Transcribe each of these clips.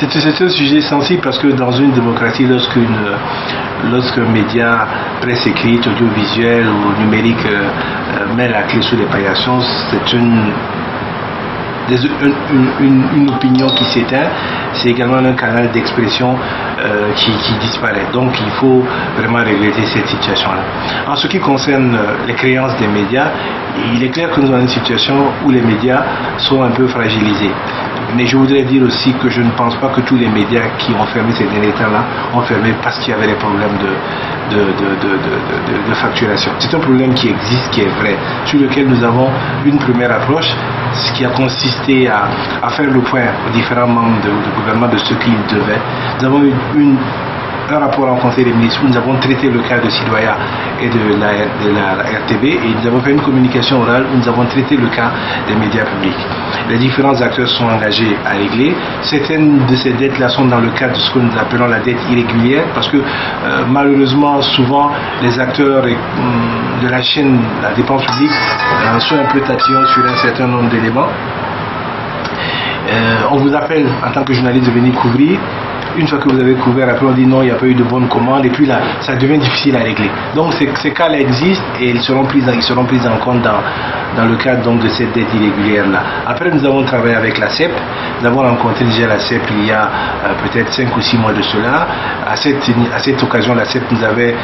C'est un sujet sensible parce que dans une démocratie, lorsqu'un média, presse écrite, audiovisuel ou numérique met la clé sous les paillassons, c'est une opinion qui s'éteint, c'est également un canal d'expression qui disparaît. Donc il faut vraiment regretter cette situation-là. En ce qui concerne les créances des médias, il est clair que nous sommes dans une situation où les médias sont un peu fragilisés. Mais je voudrais dire aussi que je ne pense pas que tous les médias qui ont fermé ces derniers temps-là ont fermé parce qu'il y avait des problèmes de facturation. C'est un problème qui existe, qui est vrai, sur lequel nous avons une première approche, ce qui a consisté à faire le point aux différents membres du gouvernement de ce qu'ils devaient. Nous avons eu un rapport en Conseil des ministres où nous avons traité le cas de Sidoya et de la RTB, et nous avons fait une communication orale où nous avons traité le cas des médias publics. Les différents acteurs sont engagés à régler. Certaines de ces dettes-là sont dans le cadre de ce que nous appelons la dette irrégulière, parce que malheureusement, souvent, les acteurs de la chaîne de la dépense publique sont un peu tatillons sur un certain nombre d'éléments. On vous appelle en tant que journaliste de venir couvrir. Une fois que vous avez couvert, après on dit non, il n'y a pas eu de bonne commande, et puis là, ça devient difficile à régler. Donc ces cas-là existent et ils seront pris en compte dans le cadre donc, de cette dette irrégulière-là. Après, nous avons travaillé avec la CEP. Nous avons rencontré déjà la CEP il y a peut-être 5 ou 6 mois de cela. À cette occasion, la CEP nous avait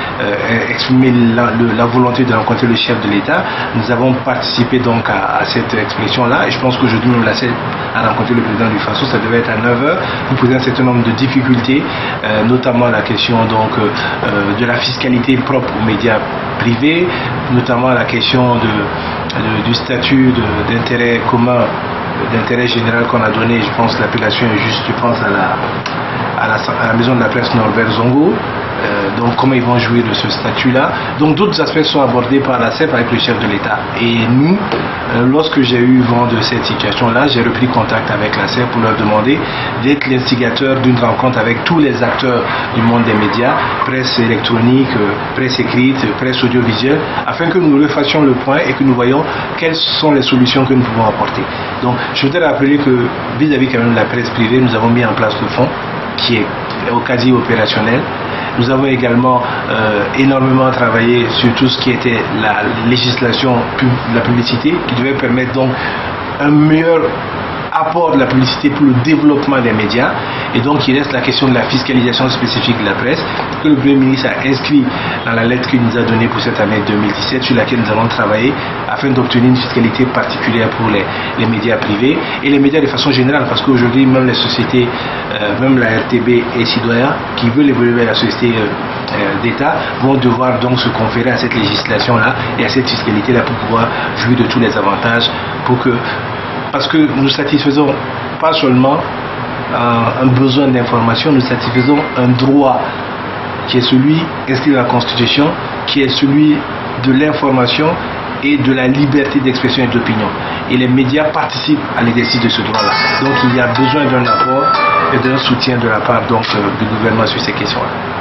exprimé la volonté de rencontrer le chef de l'État. Nous avons participé donc à cette expression-là, et je pense qu'aujourd'hui même la CEP a rencontré le président du FASO. Ça devait être à 9h. Nous posons un certain nombre de difficultés, notamment la question donc de la fiscalité propre aux médias privés, notamment la question du statut d'intérêt commun, d'intérêt général qu'on a donné. Je pense que l'appellation est juste, je pense à la maison de la presse Norbert Zongo. Donc comment ils vont jouir de ce statut-là. Donc d'autres aspects sont abordés par la CEP avec le chef de l'État. Et nous, lorsque j'ai eu vent de cette situation-là, j'ai repris contact avec la CEP pour leur demander d'être l'instigateur d'une rencontre avec tous les acteurs du monde des médias, presse électronique, presse écrite, presse audiovisuelle, afin que nous refassions le point et que nous voyions quelles sont les solutions que nous pouvons apporter. Donc je voudrais rappeler que vis-à-vis quand même de la presse privée, nous avons mis en place le fonds qui est au quasi opérationnel. Nous avons également énormément travaillé sur tout ce qui était la législation de la publicité, qui devait permettre donc un meilleur apport de la publicité pour le développement des médias. Et donc il reste la question de la fiscalisation spécifique de la presse, que le Premier ministre a inscrit dans la lettre qu'il nous a donnée pour cette année 2017, sur laquelle nous allons travailler afin d'obtenir une fiscalité particulière pour les médias privés et les médias de façon générale, parce qu'aujourd'hui même les sociétés, même la RTB et Sidoya, qui veulent évoluer vers la société d'État, vont devoir donc se conférer à cette législation-là et à cette fiscalité-là pour pouvoir jouir de tous les avantages, parce que nous satisfaisons pas seulement un besoin d'information, nous satisfaisons un droit qui est celui inscrit dans la Constitution, qui est celui de l'information et de la liberté d'expression et d'opinion. Et les médias participent à l'exercice de ce droit-là. Donc il y a besoin d'un apport et d'un soutien de la part donc, du gouvernement sur ces questions-là.